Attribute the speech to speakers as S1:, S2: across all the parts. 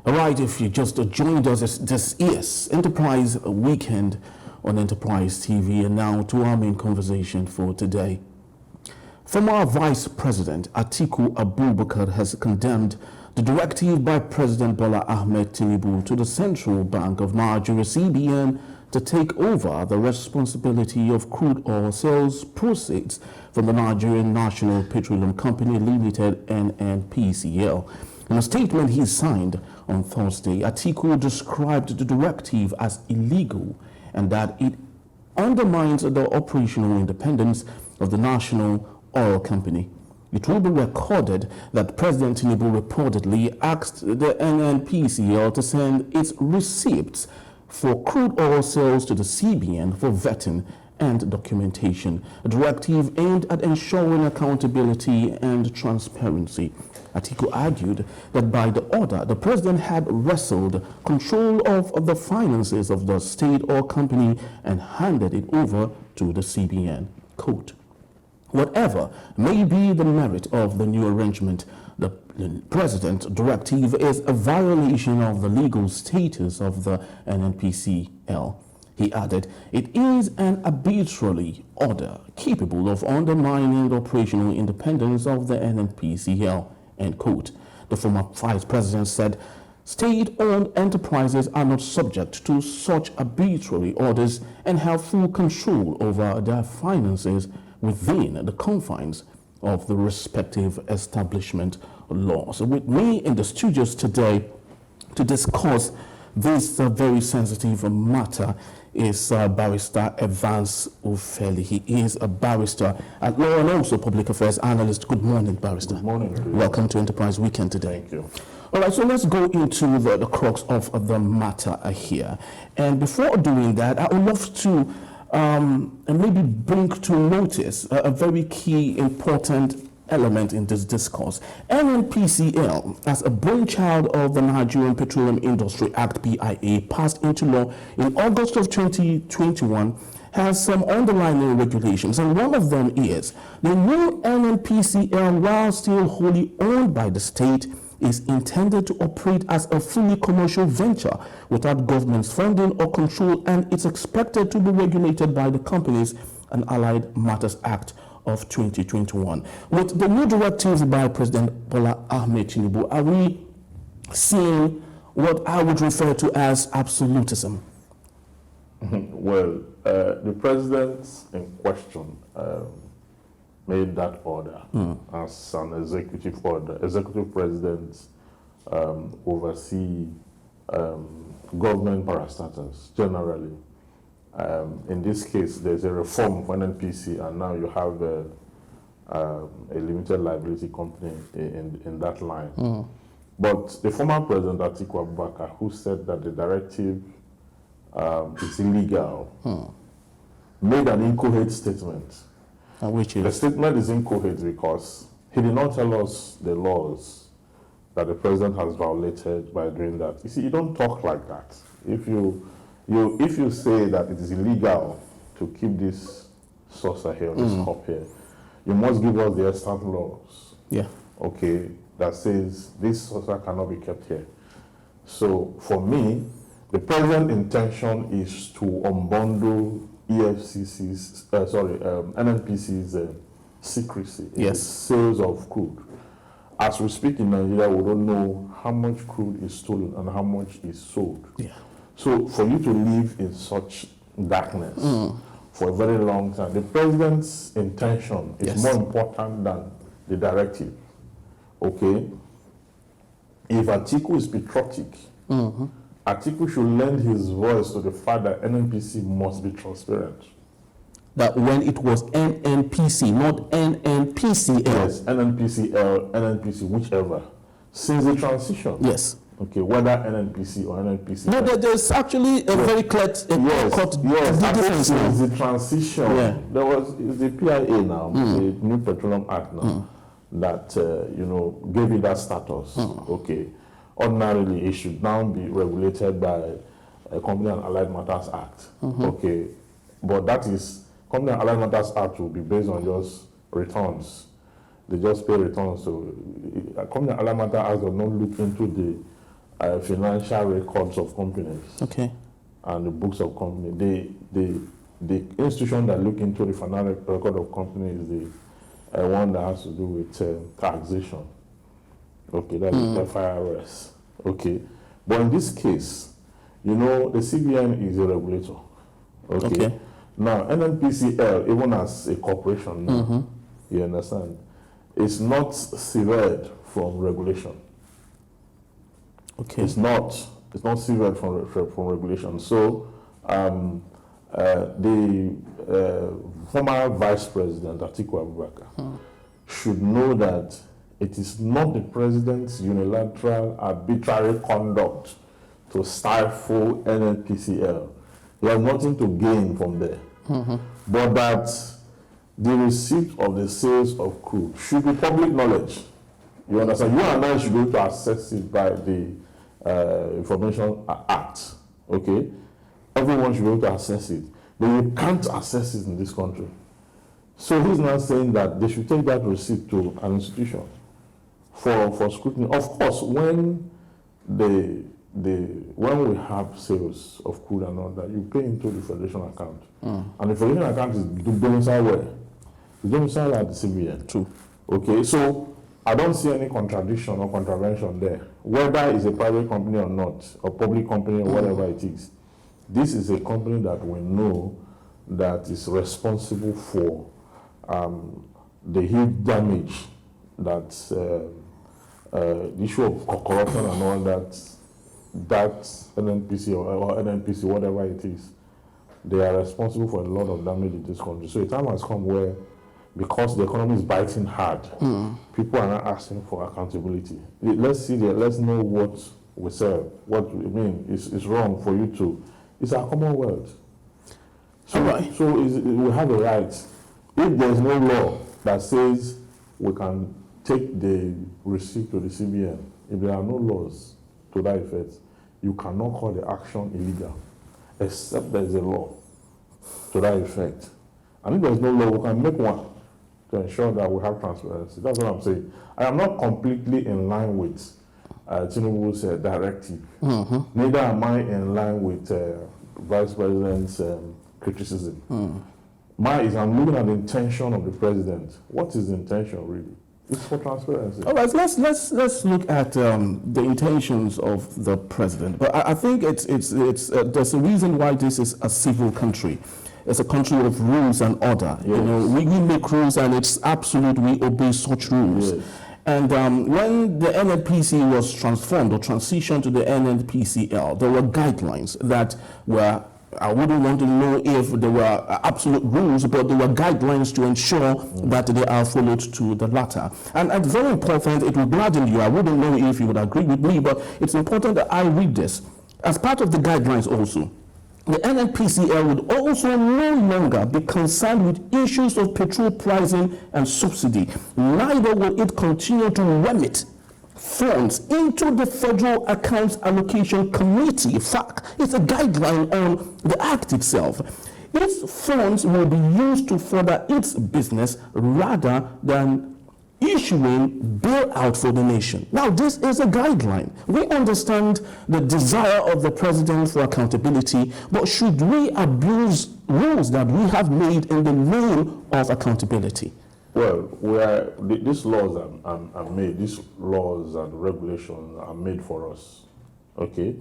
S1: All right, if you just joined us, this is Enterprise Weekend on Enterprise TV, and now to our main conversation for today. Former Vice President Atiku Abubakar has condemned the directive by President Bola Tinubu to the Central Bank of Nigeria, CBN, to take over the responsibility of crude oil sales proceeds from the Nigerian National Petroleum Company Limited, NNPCL. In a statement he signed on Thursday, Atiku described the directive as illegal and that it undermines the operational independence of the National Oil Company. It will be recorded that President Tinubu reportedly asked the NNPCL to send its receipts for crude oil sales to the CBN for vetting and documentation, a directive aimed at ensuring accountability and transparency. Atiku argued that by the order, the president had wrestled control of the finances of the state oil company and handed it over to the CBN. Quote, "Whatever may be the merit of the new arrangement, the President's directive is a violation of the legal status of the NNPCL. He added, "It is an arbitrary order capable of undermining the operational independence of the NNPCL." End quote. The former Vice President said, "State-owned enterprises are not subject to such arbitrary orders and have full control over their finances within the confines of the respective establishment laws." With me in the studios today to discuss this very sensitive matter is Barrister Evans Ofeli. He is a barrister at law and also public affairs analyst. Good morning, Barrister.
S2: Good morning.
S1: Welcome to Enterprise Weekend today.
S2: Thank you.
S1: All right, so let's go into the crux of the matter here. And before doing that, I would love to maybe bring to notice a very key important element in this discourse. NNPCL, as a brainchild of the Nigerian Petroleum Industry Act (PIA), passed into law in August of 2021, has some underlying regulations, and one of them is the new NNPCL, while still wholly owned by the state, is intended to operate as a fully commercial venture without government's funding or control, and it's expected to be regulated by the Companies and Allied Matters Act of 2021. With the new directives by President Bola Tinubu, are we seeing what I would refer to as absolutism?
S2: Well, the president in question made that order as an executive order. Executive presidents oversee government parastatals generally. In this case, there's a reform for NNPC, and now you have a limited liability company in that line. But the former president, Atiku Abubakar, who said that the directive is illegal, made an incoherent statement.
S1: Which is?
S2: The statement is incoherent because he did not tell us the laws that the president has violated by doing that. You see, you don't talk like that. If you say that it is illegal to keep this saucer here, this cup here, you must give us the extant laws.
S1: Yeah.
S2: Okay, that says this saucer cannot be kept here. So for me, the president's intention is to unbundle NNPC's secrecy in the sales of crude. As we speak in Nigeria, we don't know how much crude is stolen and how much is sold.
S1: Yeah.
S2: So for you to live in such darkness for a very long time, the president's intention is more important than the directive. Okay? If Atiku is patriotic, Atiku should lend his voice to the fact that NNPC must be transparent.
S1: That when it was NNPC, not NNPCL.
S2: Yes, NNPCL, NNPC, whichever. Since the transition.
S1: Yes.
S2: Okay, whether NNPC or NNPC.
S1: No, there's actually a very clear cut difference.
S2: Since the transition, there was the PIA now, the new Petroleum Act now, that gave it that status. Okay, ordinarily it should now be regulated by a Company and Allied Matters Act. Okay, but that is Company and Allied Matters Act will be based on just returns. They just pay returns. So Company and Allied Matters Act will not look into the financial records of companies.
S1: Okay.
S2: And the books of company. The institution that look into the financial record of company is the one that has to do with taxation. Okay, that's the FIRS. Okay, but in this case, you know, the CBN is a regulator. Okay. Now, NNPCL, even as a corporation now, you understand, it's not severed from regulation.
S1: Okay.
S2: It's not severed from regulation. So, the former Vice President Atiku Abubakar should know that it is not the president's unilateral arbitrary conduct to stifle NNPCL. He has nothing to gain from there. But that the receipt of the sales of crude should be public knowledge. You understand? You and I should be able to access it by the Information Act. Okay? Everyone should be able to access it. But you can't access it in this country. So he's not saying that they should take that receipt to an institution for scrutiny. Of course, when when we have sales of crude and all that, you pay into the Federation account. And the Federation account is domiciled where? It's domiciled at the CBN.
S1: True.
S2: Okay, so I don't see any contradiction or contravention there. Whether it's a private company or not, or public company or whatever it is, this is a company that we know that is responsible for the huge damage that the issue of corruption and all that NNPC or NNPC, whatever it is, they are responsible for a lot of damage in this country. So a time has come where, because the economy is biting hard, people are not asking for accountability. Let's see there, let's know what we serve. What we mean is wrong for you to. It's our commonwealth. So, we have a right. If there's no law that says we can take the receipt to the CBN, if there are no laws to that effect, you cannot call the action illegal, except there is a law to that effect. And if there's no law, we can make one to ensure that we have transparency. That's what I'm saying. I am not completely in line with Tinubu's directive. Neither am I in line with Vice President's criticism. I'm looking at the intention of the president. What is the intention really? It's for transparency.
S1: All right, let's look at the intentions of the president. But I think there's a reason why this is a civil country. It's a country of rules and order. Yes. You know, we make rules, and it's absolute. We obey such rules. Yes. And when the NNPC was transformed or transitioned to the NNPCL, there were guidelines that were, I wouldn't want to know if there were absolute rules, but there were guidelines to ensure that they are followed to the latter. And very important, it will gladden you. I wouldn't know if you would agree with me, but it's important that I read this. As part of the guidelines also, the NNPCL would also no longer be concerned with issues of petrol pricing and subsidy. Neither will it continue to remit funds into the Federal Accounts Allocation Committee. In fact, it's a guideline on the Act itself. Its funds will be used to further its business rather than issuing bailout for the nation. Now, this is a guideline. We understand the desire of the president for accountability, but should we abuse rules that we have made in the name of accountability?
S2: Well, these laws are made, these laws and regulations are made for us, okay?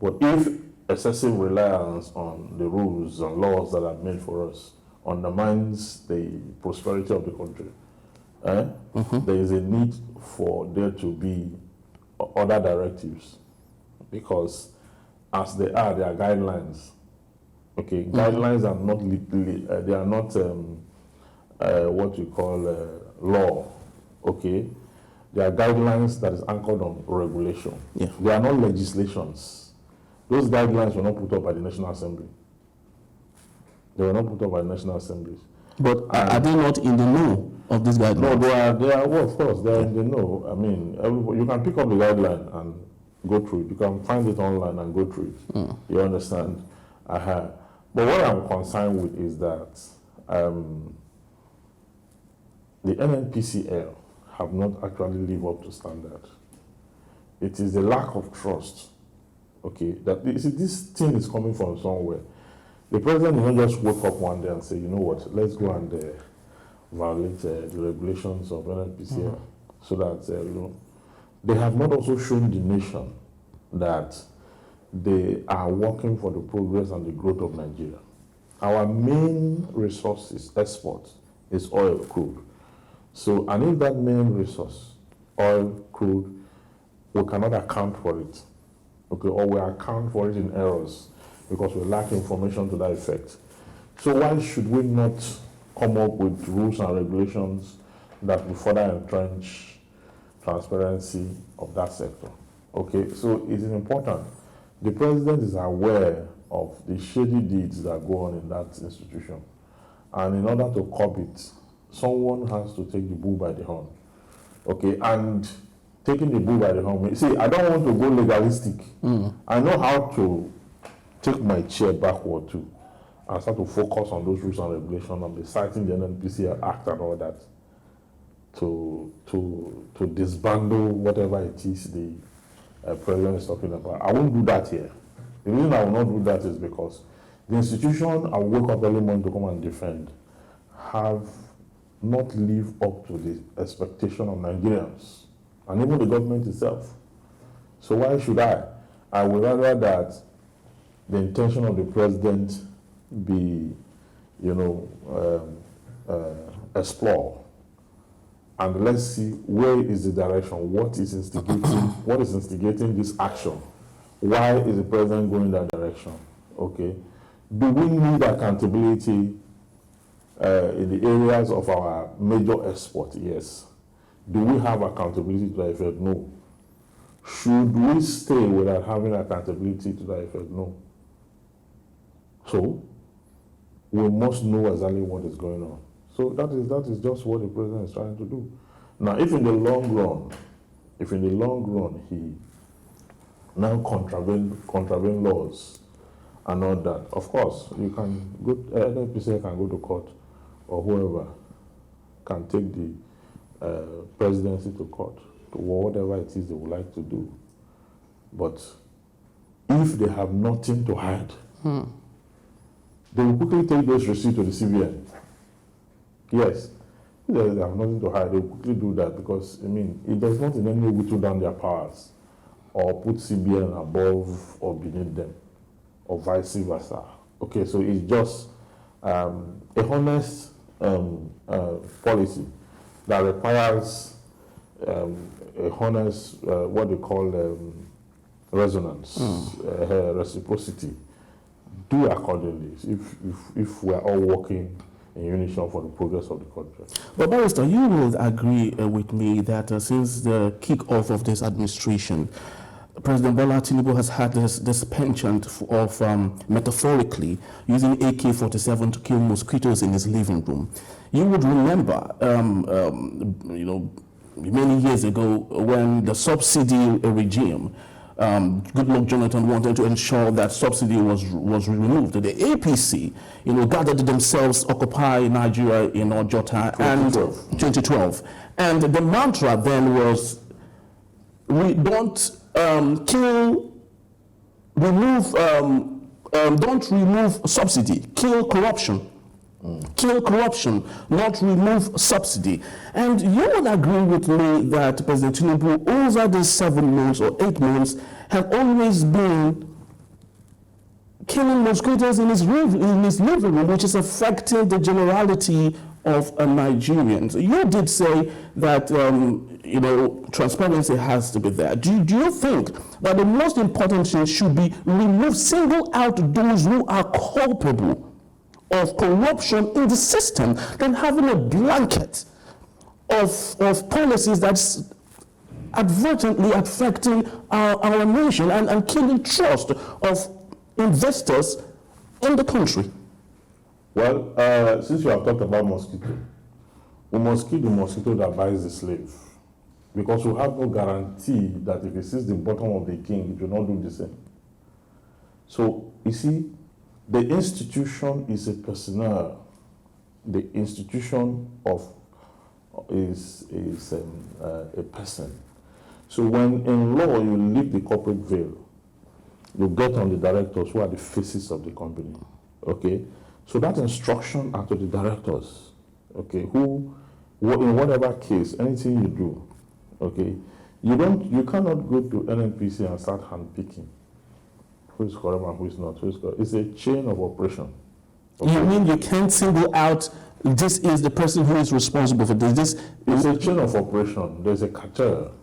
S2: But if excessive reliance on the rules and laws that are made for us undermines the prosperity of the country, there is a need for there to be other directives, because as they are guidelines. Okay, guidelines are not they are not what we call law. Okay, they are guidelines that is anchored on regulation.
S1: Yeah.
S2: They are not legislations. Those guidelines were not put up by the National Assembly. They were not put up by the National Assembly.
S1: But are they not in the know of these guidelines?
S2: No, they are. Well, of course, they are in the know. I mean, you can pick up the guideline and go through it. You can find it online and go through it. You understand? But what I'm concerned with is that the NNPCL have not actually lived up to standard. It is a lack of trust. Okay, that you see, this thing is coming from somewhere. The president will not just wake up one day and say, you know what, let's go and violate the regulations of NNPCL, so that they have not also shown the nation that they are working for the progress and the growth of Nigeria. Our main resources, export, is oil, crude. So, and if that main resource, oil, crude, we cannot account for it, okay, or we account for it in errors because we lack information to that effect. So why should we not come up with rules and regulations that will further entrench transparency of that sector? Okay, so it is important. The president is aware of the shady deeds that go on in that institution. And in order to curb it, someone has to take the bull by the horn. Okay, and taking the bull by the horn, see, I don't want to go legalistic. I know how to take my chair backward too and start to focus on those rules and regulations and be citing the NNPCL Act and all that to disbandle whatever it is the president is talking about. I won't do that here. The reason I will not do that is because the institution I wake up early morning to come and defend have not lived up to the expectation of Nigerians and even the government itself. So why should I? I would rather that the intention of the president be, explored. And let's see where is the direction, what is instigating this action? Why is the president going that direction? Okay. Do we need accountability in the areas of our major export? Yes. Do we have accountability to that effect? No. Should we stay without having accountability to that effect? No. So, we must know exactly what is going on. So that is just what the president is trying to do. Now, if in the long run he now contravene laws and all that, of course, you can go, NNPCL can go to court, or whoever can take the presidency to court, to whatever it is they would like to do. But if they have nothing to hide, they will quickly take those receipts to the CBN. Yes, if they have nothing to hide, they will quickly do that because, it does not in any way whittle down their powers or put CBN above or beneath them, or vice versa. Okay, so it's just a honest policy that requires a honest, what they call resonance, reciprocity. Do accordingly if we are all working in unison for the progress of the country.
S1: But Barrister, you will agree with me that since the kick-off of this administration, President Bola Tinubu has had this penchant of metaphorically using AK-47 to kill mosquitoes in his living room. You would remember, many years ago when the subsidy regime, Goodluck Jonathan wanted to ensure that subsidy was removed. The APC, gathered themselves, Occupy Nigeria in Ojota and 2012. And the mantra then was, we don't don't remove subsidy, kill corruption. Kill corruption, not remove subsidy. And you would agree with me that President Tinubu, over these 7 months or 8 months, have always been killing mosquitoes in his living room, which is affecting the generality of Nigerians. You did say that transparency has to be there. Do you think that the most important thing should be single out those who are culpable of corruption in the system than having a blanket of policies that's advertently affecting our nation and killing trust of investors in the country?
S2: Well, since you have talked about mosquito, we must kill the mosquito that bites the slave, because we have no guarantee that if it sees the bottom of the king, it will not do the same. So, you see, the institution is a personnel. The institution is a person. So when in law you lift the corporate veil, you get on the directors who are the faces of the company. Okay? So that instruction are to the directors, okay, who in whatever case, anything you do, okay, you cannot go to NNPC and start handpicking who is corrupt and who is not. It's a chain of operation. Okay?
S1: You mean you can't single out, this is the person who is responsible for this?
S2: It's a chain of operation. There's a cartel.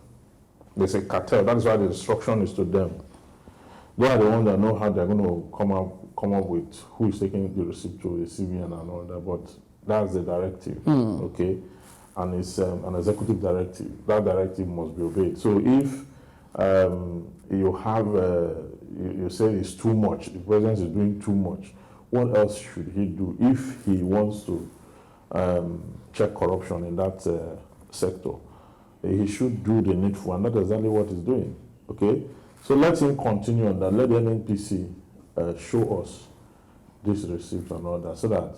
S2: There's a cartel. That's why the instruction is to them. They are the ones that know how they're going to come up with who is taking the receipt to the CBN and all that. But that's the directive, okay? And it's an executive directive. That directive must be obeyed. So if you have, you say it's too much, the president is doing too much, what else should he do if he wants to check corruption in that sector? He should do the needful, and that's exactly what he's doing, okay? So let him continue on that. Let the NNPC show us this receipt and all that, so that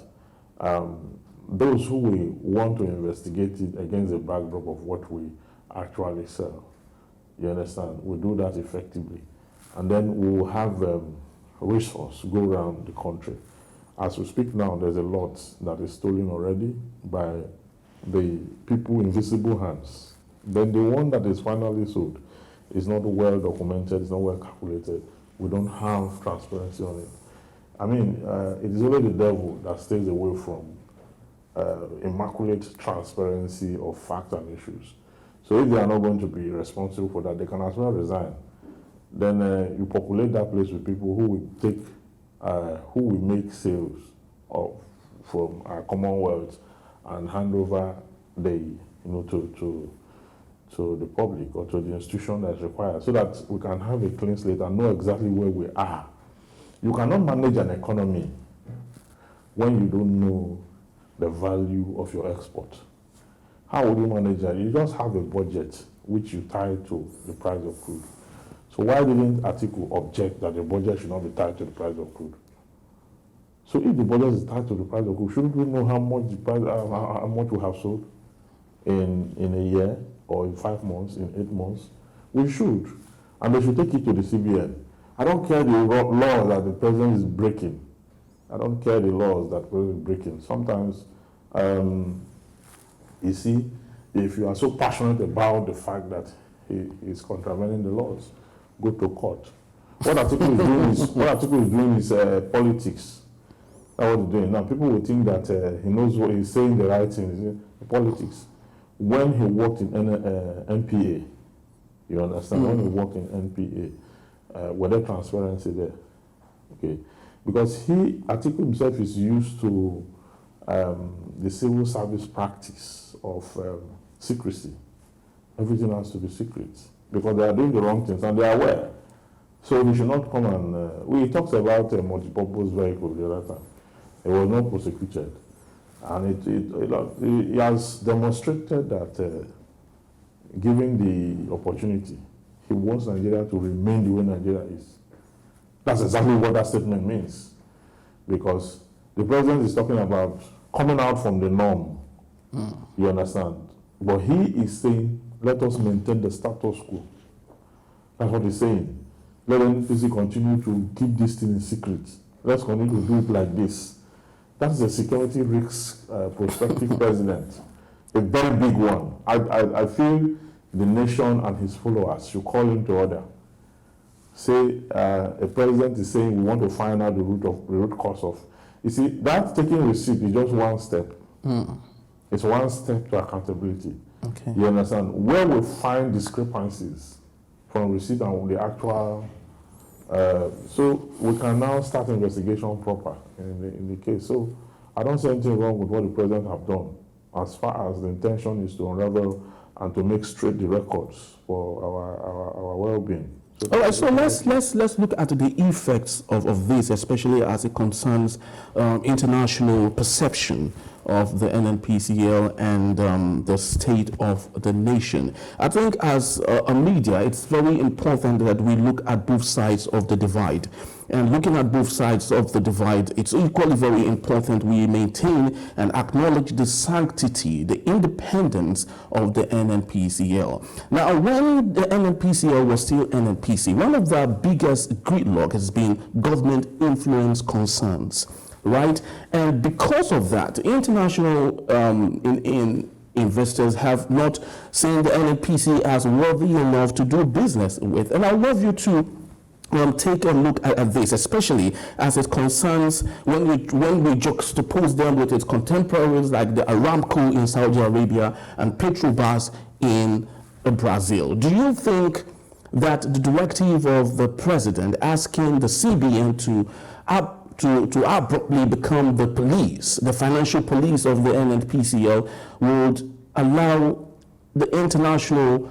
S2: those who we want to investigate it against the backdrop of what we actually sell, you understand, we'll do that effectively. And then we'll have resource go around the country. As we speak now, there's a lot that is stolen already by the people in visible hands. Then the one that is finally sold is not well documented, it's not well calculated. We don't have transparency on it. I mean, it is only the devil that stays away from immaculate transparency of facts and issues. So if they are not going to be responsible for that, they can as well resign. Then you populate that place with people who will take, who will make sales from our Commonwealth and hand over the, to the public or to the institution that's required, so that we can have a clean slate and know exactly where we are. You cannot manage an economy when you don't know the value of your export. How would you manage that? You just have a budget which you tie to the price of crude. So why didn't Atiku object that the budget should not be tied to the price of crude? So if the budget is tied to the price of crude, shouldn't we know how much the price, how much we have sold in a year, or in 5 months, in 8 months? We should, and they should take it to the CBN. I don't care the laws that the president is breaking. I don't care the laws that the president is breaking. Sometimes, you see, if you are so passionate about the fact that he is contravening the laws, go to court. What Atiku is doing is politics. That's what he's doing. Now, people will think that he knows what he's saying, the right thing, politics. When he worked in NPA, you understand? When he worked in NPA, were there transparency there? Okay, because Atiku himself is used to the civil service practice of secrecy. Everything has to be secret because they are doing the wrong things and they are aware. So we should not come and we talked about a multi-purpose vehicle the other time. It was not prosecuted. And it has demonstrated that given the opportunity, he wants Nigeria to remain the way Nigeria is. That's exactly what that statement means. Because the president is talking about coming out from the norm. You understand? But he is saying, let us maintain the status quo. That's what he's saying. Let NNPC continue to keep this thing in secret. Let's continue to do it like this. That's a security risk prospective president, a very big one. I feel the nation and his followers should call him to order. Say a president is saying we want to find out the root cause of. You see, that taking receipt is just one step. It's one step to accountability.
S1: Okay.
S2: You understand? Where we find discrepancies from receipt and the actual. So we can now start investigation proper in the case. So I don't see anything wrong with what the president have done, as far as the intention is to unravel and to make straight the records for our well-being. So
S1: all right, so let's look at the effects of this, especially as it concerns international perception of the NNPCL and the state of the nation. I think as a media, it's very important that we look at both sides of the divide. And looking at both sides of the divide, it's equally very important we maintain and acknowledge the sanctity, the independence of the NNPCL. Now, when the NNPCL was still NNPC, one of the biggest gridlock has been government influence concerns, right? And because of that, international investors have not seen the NNPC as worthy enough to do business with. And I love you to take a look at this, especially as it concerns when we juxtapose them with its contemporaries like the Aramco in Saudi Arabia and Petrobras in Brazil. Do you think that the directive of the president asking the CBN to abruptly become the police, the financial police of the NNPCL, would allow the international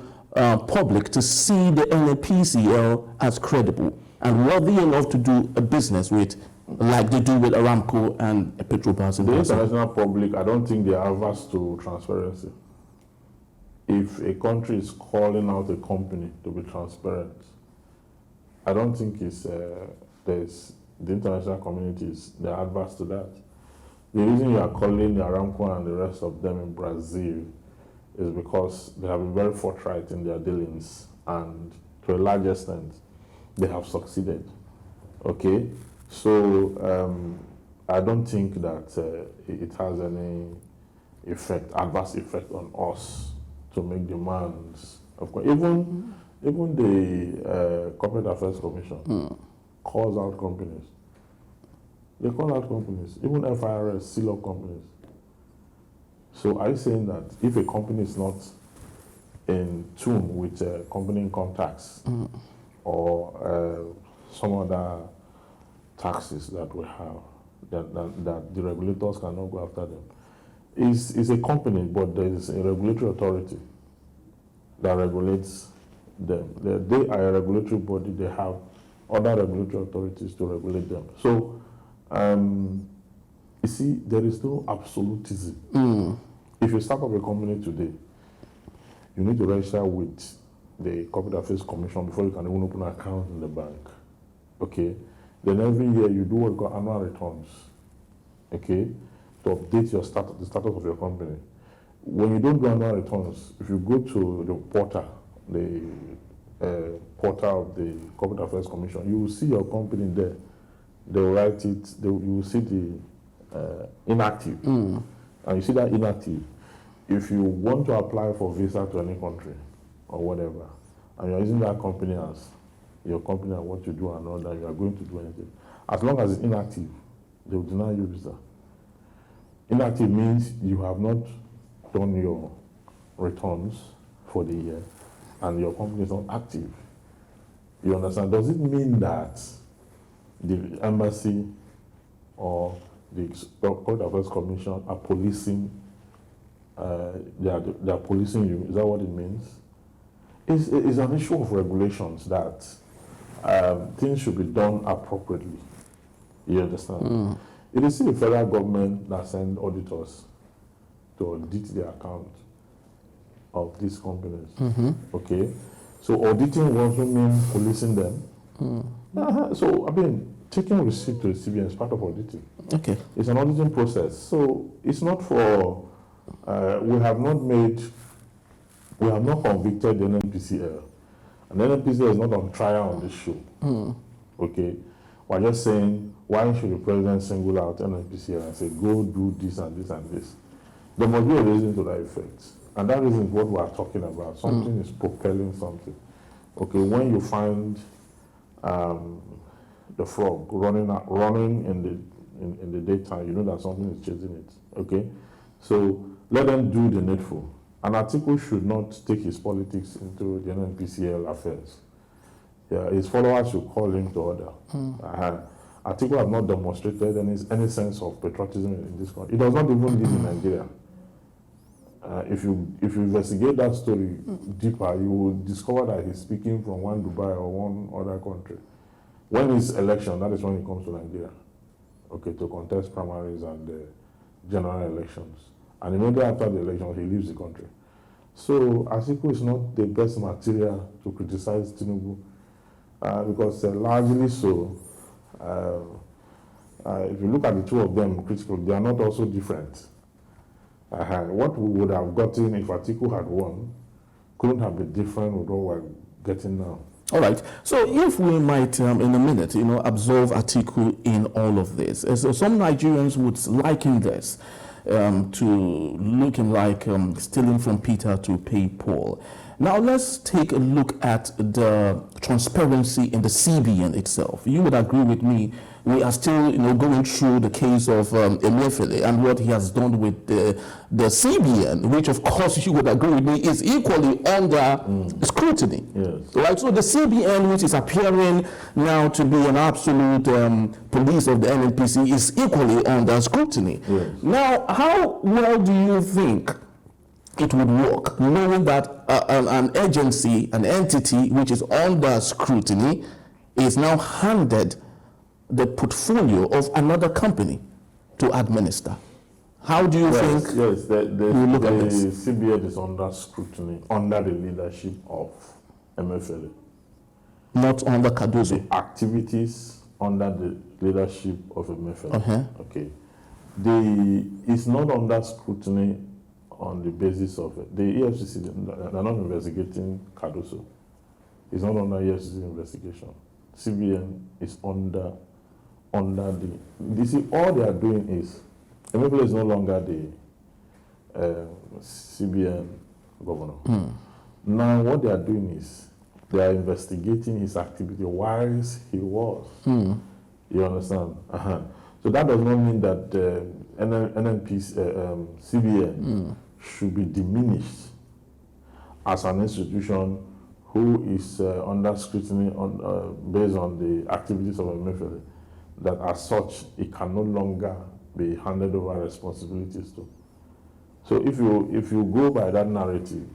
S1: public to see the NNPCL as credible and worthy enough to do a business with, like they do with Aramco and Petrobras?
S2: The international public, I don't think they are averse to transparency. If a country is calling out a company to be transparent, I don't think the international communities, they're adverse to that. The reason you are calling Aramco and the rest of them in Brazil is because they have been very forthright in their dealings, and to a large extent, they have succeeded. Okay, so I don't think that it has any adverse effect on us to make demands. Of course, even the Corporate Affairs Commission calls out companies. They call out companies. Even FIRS seal up companies. So are you saying that if a company is not in tune with company income tax or some other taxes that we have, that the regulators cannot go after them? It's a company, but there is a regulatory authority that regulates them. They are a regulatory body. They have other regulatory authorities to regulate them. So, you see, there is no absolutism. If you start up a company today, you need to register with the Corporate Affairs Commission before you can even open an account in the bank. Okay? Then every year you do what we call annual returns. Okay? To update the status of your company. When you don't do annual returns, if you go to the portal of the Corporate Affairs Commission, you will see your company there. They will write it, you will see the inactive. And you see that inactive. If you want to apply for visa to any country or whatever, and you're using that company as your company and what you do and all that, you are going to do anything. As long as it's inactive, they will deny you visa. Inactive means you have not done your returns for the year and your company is not active. You understand? Does it mean that the embassy or the Corporate Affairs Commission are policing, they are policing you? Is that what it means? It's an issue of regulations that things should be done appropriately. You understand? It is the federal government that sends auditors to audit the account of these companies. Okay? So auditing also means policing them. So, I mean, taking receipt to the CBN is part of auditing.
S1: Okay.
S2: It's an auditing process. So it's not for, we have not convicted the NNPCL. And the NNPCL is not on trial on this show. Okay? We're just saying, why should the president single out NNPCL and say, go do this and this and this? There must be a reason to that effect. And that reason is what we are talking about. Something is propelling something. Okay, when you find the frog running in the daytime, you know that something is chasing it. Okay? So let them do the needful. And Atiku should not take his politics into the NNPCL affairs. Yeah, his followers should call him to order. Atiku has not demonstrated any sense of patriotism in this country. He does not even live in Nigeria. If you investigate that story deeper, you will discover that he's speaking from one Dubai or one other country. When it's election, that is when he comes to Nigeria, okay, to contest primaries and general elections. And immediately after the election, he leaves the country. So Atiku is not the best material to criticize Tinubu because largely so, if you look at the two of them critically, they are not also different. What we would have gotten if Atiku had won couldn't have been different with what we're getting now.
S1: All right. So if we might, in a minute, absolve Atiku in all of this. So some Nigerians would liken this to looking like stealing from Peter to pay Paul. Now let's take a look at the transparency in the CBN itself. You would agree with me, we are still going through the case of Emefiele and what he has done with the CBN, which of course you would agree with me is equally under scrutiny.
S2: Yes.
S1: Right? So the CBN, which is appearing now to be an absolute police of the NNPC, is equally under scrutiny.
S2: Yes.
S1: Now, how well do you think it would work, knowing that an agency, an entity which is under scrutiny, is now handed the portfolio of another company to administer? How do you think
S2: Yes, the
S1: look at this?
S2: CBN is under scrutiny, under the leadership of Emefiele.
S1: Not under Cardozo?
S2: The activities under the leadership of Emefiele. Okay. It's not under scrutiny on the basis of it. The EFCC, they're not investigating Cardozo. It's not under EFCC investigation. CBN is under the. You see, all they are doing is, Emefiele is no longer the CBN governor. Now, what they are doing is, they are investigating his activity whilst he was. You understand? So that does not mean that CBN should be diminished as an institution who is under scrutiny based on the activities of Emefiele, that as such, it can no longer be handed over responsibilities to. So if you go by that narrative,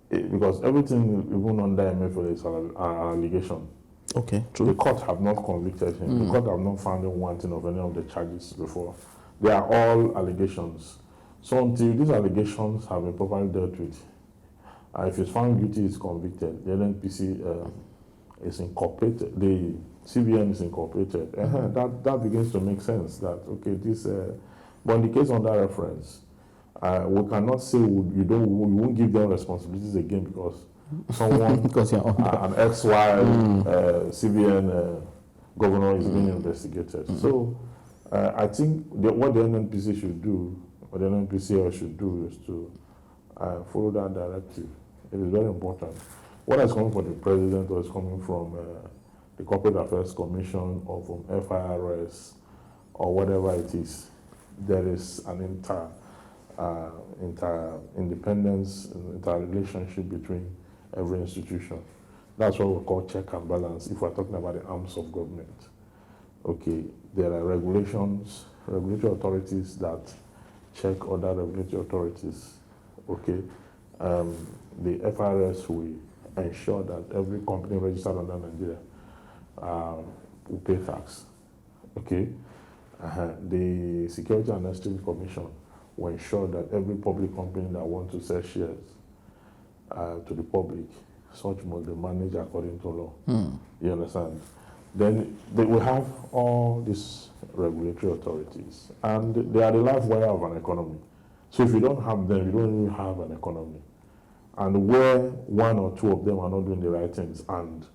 S2: because everything even under Emefiele is an allegation.
S1: Okay, true.
S2: The court have not convicted him. The court have not found him wanting of any of the charges before. They are all allegations. So until these allegations have been properly dealt with, if he's found guilty, he's convicted. The NNPC is incorporated. The CBN is incorporated. That begins to make sense. That okay, this. But in the case under reference, we cannot say we won't give them responsibilities again because someone,
S1: because you're under.
S2: an XY CBN governor is being investigated. So I think what the NNPC should do, what the NNPCL should do, is to follow that directive. It is very important. What is coming from the president or is coming from the Corporate Affairs Commission or from FIRS or whatever it is, there is an inter-independence, inter-relationship between every institution. That's what we call check and balance if we're talking about the arms of government. Okay, there are regulations, regulatory authorities that check other regulatory authorities. Okay, the FRS will ensure that every company registered under Nigeria will pay tax. Okay, the Security and Exchange Commission will ensure that every public company that wants to sell shares to the public, such must be managed according to law. You understand? Then they will have all these regulatory authorities, and they are the life wire of an economy. So if you don't have them, you don't even have an economy. And where one or two of them are not doing the right things and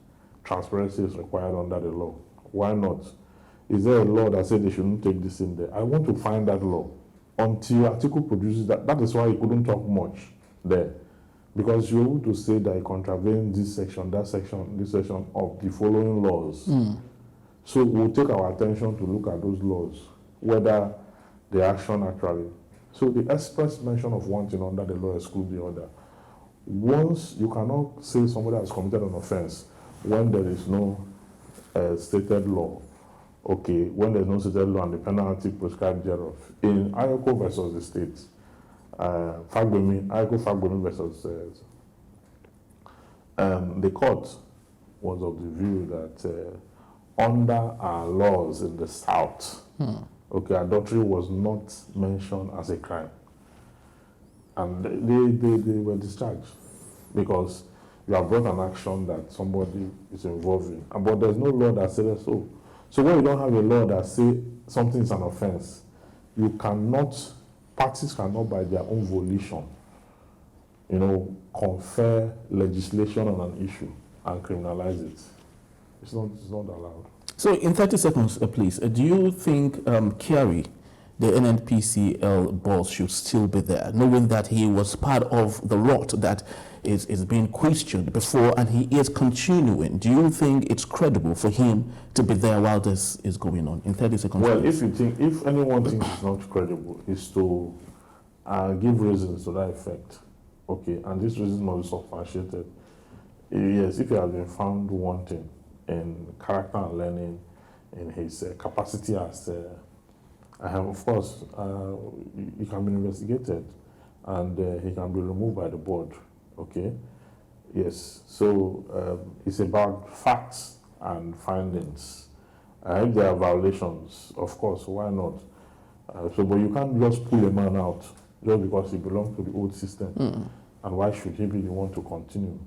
S2: transparency is required under the law, why not? Is there a law that says they shouldn't take this in there? I want to find that law. Until Atiku produces that, that is why he couldn't talk much there. Because you're able to say that he contravened this section, that section, this section of the following laws. So we'll take our attention to look at those laws, whether the action actually. So the express mention of one thing under the law excludes the other. Once you cannot say somebody has committed an offense when there is no stated law. Okay, when there's no stated law and the penalty prescribed thereof. In Ayoko versus the states, Ayoko Fagbemi versus the court was of the view that under our laws in the South, okay, adultery was not mentioned as a crime. And they were discharged because you have brought an action that somebody is involved in. But there's no law that says so. So when you don't have a law that says something is an offense, you cannot, parties cannot by their own volition, confer legislation on an issue and criminalize it. It's not allowed.
S1: So in 30 seconds, please, do you think Kerry, the NNPCL boss, should still be there, knowing that he was part of the rot that is being questioned before and he is continuing? Do you think it's credible for him to be there while this is going on? In 30 seconds.
S2: Well, if anyone thinks it's not credible, is to give reasons to that effect. Okay, and this reason must be substantiated. Yes, if he has been found wanting in character and learning, in his capacity as, of course, he can be investigated and he can be removed by the board. Okay, yes. So it's about facts and findings. If there are violations, of course, why not? But you can't just pull a man out just because he belongs to the old system. And why should he be the one to continue?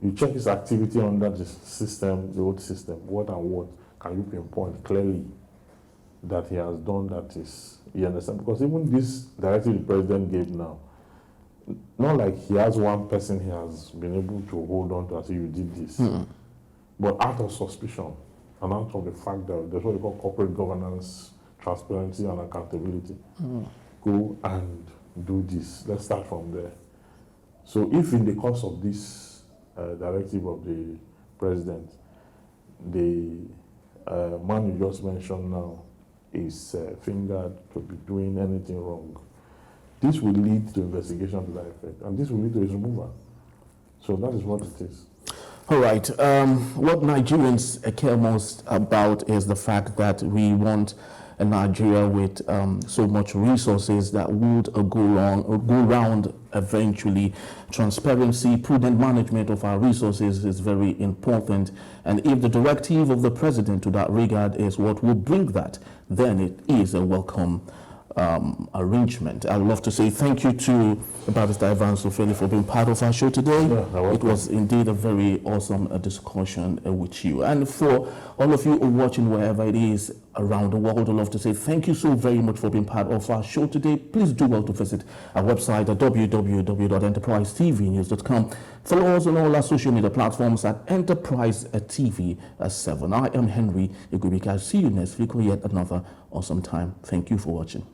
S2: You check his activity under the system, the old system. What and what can you pinpoint clearly that he has done that is, you understand? Because even this directive the president gave now, not like he has one person he has been able to hold on to and say you did this, but out of suspicion and out of the fact that there's what we call corporate governance, transparency and accountability. Go and do this. Let's start from there. So if in the course of this directive of the president, the man you just mentioned now is fingered to be doing anything wrong, this will lead to investigation to that effect, and this will lead to his removal. So that is what it is.
S1: All right. What Nigerians care most about is the fact that we want a Nigeria with so much resources that would go round eventually. Transparency, prudent management of our resources is very important. And if the directive of the president to that regard is what will bring that, then it is a welcome arrangement. I'd love to say thank you to Barrister Ivan Sofeli for being part of our show today.
S2: Yeah,
S1: it was indeed a very awesome discussion with you. And for all of you watching wherever it is around the world, I'd love to say thank you so very much for being part of our show today. Please do well to visit our website at www.enterprisetvnews.com. Follow us on all our social media platforms at Enterprise TV 7. I am Henry Igubika. See you next week with yet another awesome time. Thank you for watching.